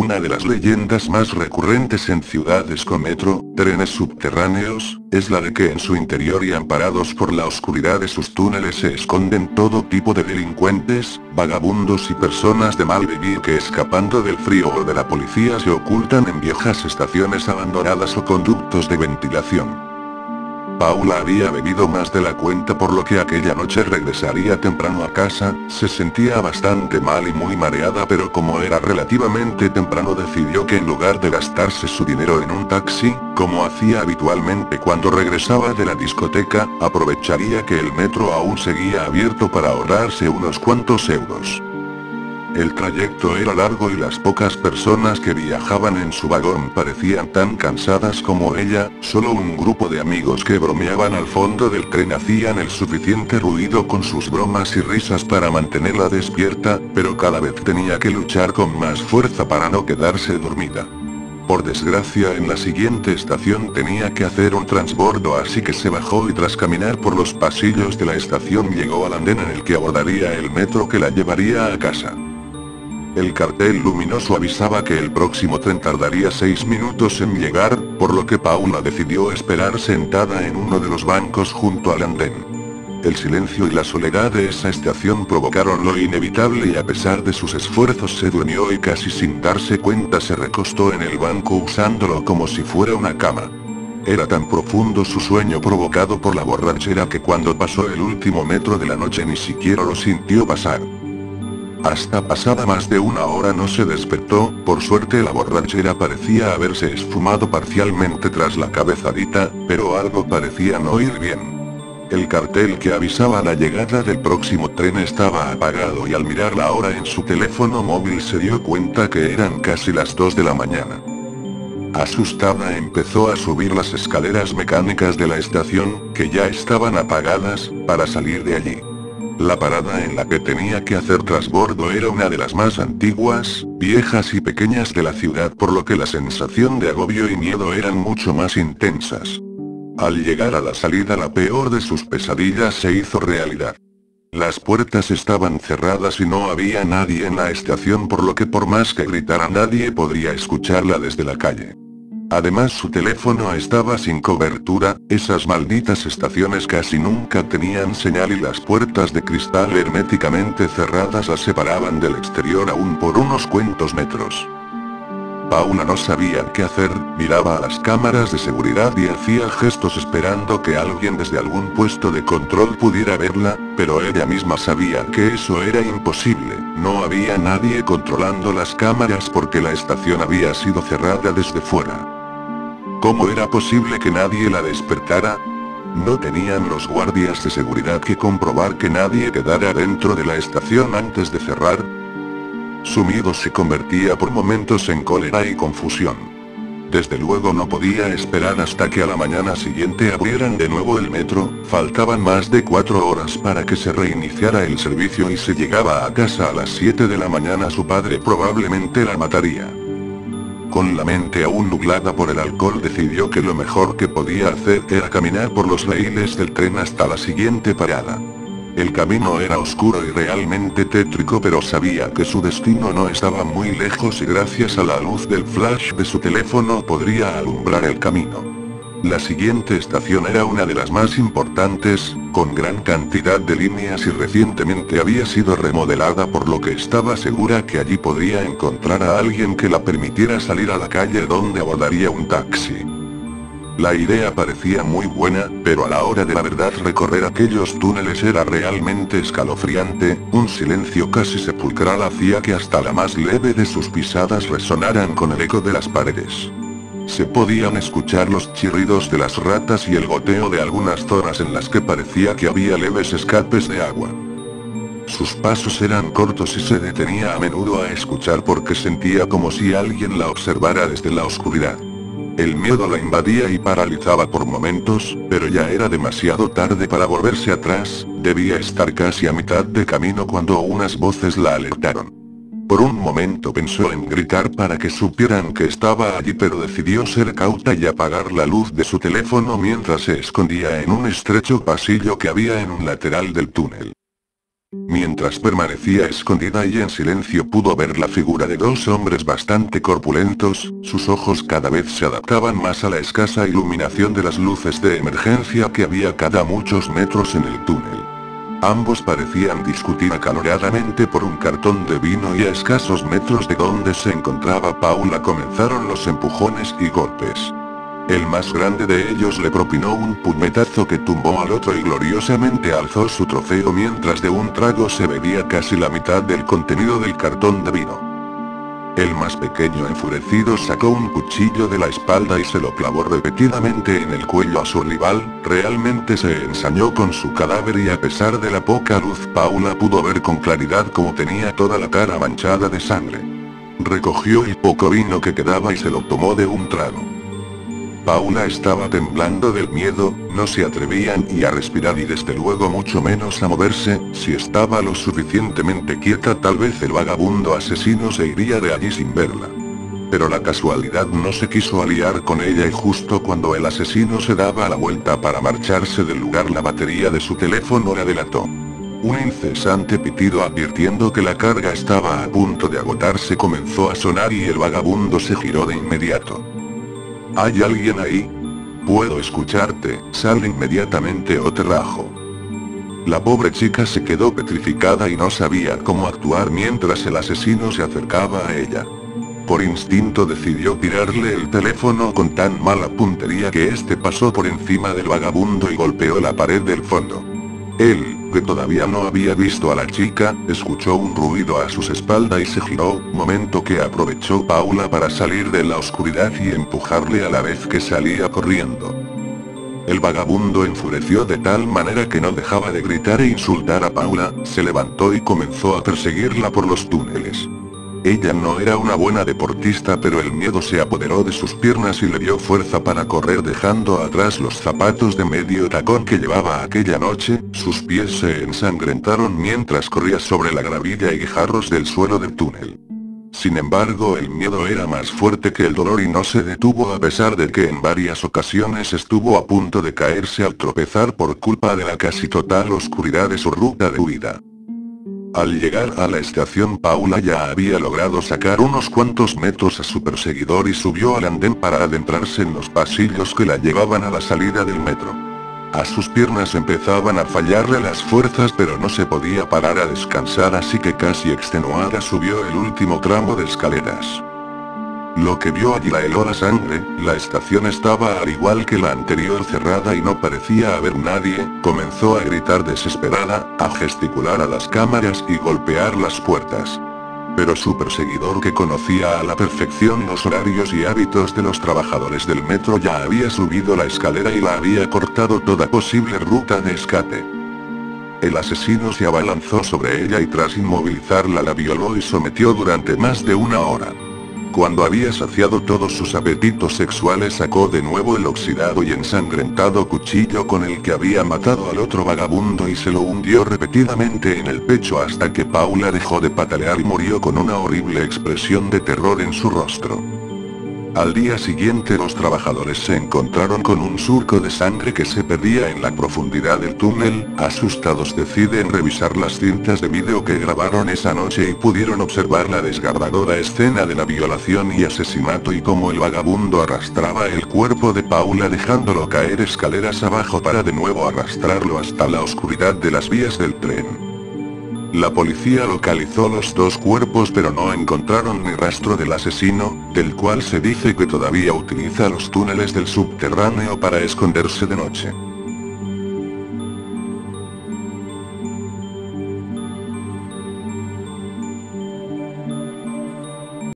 una de las leyendas más recurrentes en ciudades con metro, trenes subterráneos, es la de que en su interior y amparados por la oscuridad de sus túneles se esconden todo tipo de delincuentes, vagabundos y personas de mal vivir que escapando del frío o de la policía se ocultan en viejas estaciones abandonadas o conductos de ventilación. Paula había bebido más de la cuenta por lo que aquella noche regresaría temprano a casa, se sentía bastante mal y muy mareada, pero como era relativamente temprano decidió que en lugar de gastarse su dinero en un taxi, como hacía habitualmente cuando regresaba de la discoteca, aprovecharía que el metro aún seguía abierto para ahorrarse unos cuantos euros. El trayecto era largo y las pocas personas que viajaban en su vagón parecían tan cansadas como ella, solo un grupo de amigos que bromeaban al fondo del tren hacían el suficiente ruido con sus bromas y risas para mantenerla despierta, pero cada vez tenía que luchar con más fuerza para no quedarse dormida. Por desgracia en la siguiente estación tenía que hacer un transbordo, así que se bajó y tras caminar por los pasillos de la estación llegó al andén en el que abordaría el metro que la llevaría a casa. El cartel luminoso avisaba que el próximo tren tardaría 6 minutos en llegar, por lo que Paula decidió esperar sentada en uno de los bancos junto al andén. El silencio y la soledad de esa estación provocaron lo inevitable y a pesar de sus esfuerzos se durmió y casi sin darse cuenta se recostó en el banco usándolo como si fuera una cama. Era tan profundo su sueño provocado por la borrachera que cuando pasó el último metro de la noche ni siquiera lo sintió pasar. Hasta pasada más de una hora no se despertó, por suerte la borrachera parecía haberse esfumado parcialmente tras la cabezadita, pero algo parecía no ir bien. El cartel que avisaba la llegada del próximo tren estaba apagado y al mirar la hora en su teléfono móvil se dio cuenta que eran casi las 2 de la mañana. Asustada empezó a subir las escaleras mecánicas de la estación, que ya estaban apagadas, para salir de allí. La parada en la que tenía que hacer transbordo era una de las más antiguas, viejas y pequeñas de la ciudad, por lo que la sensación de agobio y miedo eran mucho más intensas. Al llegar a la salida la peor de sus pesadillas se hizo realidad. Las puertas estaban cerradas y no había nadie en la estación, por lo que por más que gritara nadie podría escucharla desde la calle. Además su teléfono estaba sin cobertura, esas malditas estaciones casi nunca tenían señal y las puertas de cristal herméticamente cerradas la separaban del exterior aún por unos cuantos metros. Paula no sabía qué hacer, miraba a las cámaras de seguridad y hacía gestos esperando que alguien desde algún puesto de control pudiera verla, pero ella misma sabía que eso era imposible, no había nadie controlando las cámaras porque la estación había sido cerrada desde fuera. ¿Cómo era posible que nadie la despertara? ¿No tenían los guardias de seguridad que comprobar que nadie quedara dentro de la estación antes de cerrar? Su miedo se convertía por momentos en cólera y confusión. Desde luego no podía esperar hasta que a la mañana siguiente abrieran de nuevo el metro, faltaban más de 4 horas para que se reiniciara el servicio y si llegaba a casa a las 7 de la mañana su padre probablemente la mataría. Con la mente aún nublada por el alcohol decidió que lo mejor que podía hacer era caminar por los raíles del tren hasta la siguiente parada. El camino era oscuro y realmente tétrico, pero sabía que su destino no estaba muy lejos y gracias a la luz del flash de su teléfono podría alumbrar el camino. La siguiente estación era una de las más importantes, con gran cantidad de líneas y recientemente había sido remodelada, por lo que estaba segura que allí podría encontrar a alguien que la permitiera salir a la calle donde abordaría un taxi. La idea parecía muy buena, pero a la hora de la verdad recorrer aquellos túneles era realmente escalofriante, un silencio casi sepulcral hacía que hasta la más leve de sus pisadas resonaran con el eco de las paredes. Se podían escuchar los chirridos de las ratas y el goteo de algunas zonas en las que parecía que había leves escapes de agua. Sus pasos eran cortos y se detenía a menudo a escuchar porque sentía como si alguien la observara desde la oscuridad. El miedo la invadía y paralizaba por momentos, pero ya era demasiado tarde para volverse atrás, debía estar casi a mitad de camino cuando unas voces la alertaron. Por un momento pensó en gritar para que supieran que estaba allí, pero decidió ser cauta y apagar la luz de su teléfono mientras se escondía en un estrecho pasillo que había en un lateral del túnel. Mientras permanecía escondida y en silencio pudo ver la figura de dos hombres bastante corpulentos, sus ojos cada vez se adaptaban más a la escasa iluminación de las luces de emergencia que había cada muchos metros en el túnel. Ambos parecían discutir acaloradamente por un cartón de vino y a escasos metros de donde se encontraba Paula comenzaron los empujones y golpes. El más grande de ellos le propinó un puñetazo que tumbó al otro y gloriosamente alzó su trofeo mientras de un trago se bebía casi la mitad del contenido del cartón de vino. El más pequeño enfurecido sacó un cuchillo de la espalda y se lo clavó repetidamente en el cuello a su rival, realmente se ensañó con su cadáver y a pesar de la poca luz Paula pudo ver con claridad cómo tenía toda la cara manchada de sangre. Recogió el poco vino que quedaba y se lo tomó de un trago. Paula estaba temblando del miedo, no se atrevía ni a respirar y desde luego mucho menos a moverse, si estaba lo suficientemente quieta tal vez el vagabundo asesino se iría de allí sin verla. Pero la casualidad no se quiso aliar con ella y justo cuando el asesino se daba la vuelta para marcharse del lugar la batería de su teléfono la delató. Un incesante pitido advirtiendo que la carga estaba a punto de agotarse comenzó a sonar y el vagabundo se giró de inmediato. ¿Hay alguien ahí? Puedo escucharte, sal inmediatamente o te rajo. La pobre chica se quedó petrificada y no sabía cómo actuar mientras el asesino se acercaba a ella. Por instinto decidió tirarle el teléfono con tan mala puntería que este pasó por encima del vagabundo y golpeó la pared del fondo. Él, que todavía no había visto a la chica, escuchó un ruido a sus espaldas y se giró, momento que aprovechó Paula para salir de la oscuridad y empujarle a la vez que salía corriendo. El vagabundo enfureció de tal manera que no dejaba de gritar e insultar a Paula, se levantó y comenzó a perseguirla por los túneles. Ella no era una buena deportista pero el miedo se apoderó de sus piernas y le dio fuerza para correr dejando atrás los zapatos de medio tacón que llevaba aquella noche, sus pies se ensangrentaron mientras corría sobre la gravilla y guijarros del suelo del túnel. Sin embargo el miedo era más fuerte que el dolor y no se detuvo a pesar de que en varias ocasiones estuvo a punto de caerse al tropezar por culpa de la casi total oscuridad de su ruta de huida. Al llegar a la estación Paula ya había logrado sacar unos cuantos metros a su perseguidor y subió al andén para adentrarse en los pasillos que la llevaban a la salida del metro. A sus piernas empezaban a fallarle las fuerzas pero no se podía parar a descansar así que casi extenuada subió el último tramo de escaleras. Lo que vio allí la heló a sangre, la estación estaba al igual que la anterior cerrada y no parecía haber nadie, comenzó a gritar desesperada, a gesticular a las cámaras y golpear las puertas. Pero su perseguidor que conocía a la perfección los horarios y hábitos de los trabajadores del metro ya había subido la escalera y la había cortado toda posible ruta de escape. El asesino se abalanzó sobre ella y tras inmovilizarla la violó y sometió durante más de una hora. Cuando había saciado todos sus apetitos sexuales sacó de nuevo el oxidado y ensangrentado cuchillo con el que había matado al otro vagabundo y se lo hundió repetidamente en el pecho hasta que Paula dejó de patalear y murió con una horrible expresión de terror en su rostro. Al día siguiente los trabajadores se encontraron con un surco de sangre que se perdía en la profundidad del túnel, asustados deciden revisar las cintas de vídeo que grabaron esa noche y pudieron observar la desgarradora escena de la violación y asesinato y cómo el vagabundo arrastraba el cuerpo de Paula dejándolo caer escaleras abajo para de nuevo arrastrarlo hasta la oscuridad de las vías del tren. La policía localizó los dos cuerpos pero no encontraron ni rastro del asesino, del cual se dice que todavía utiliza los túneles del subterráneo para esconderse de noche.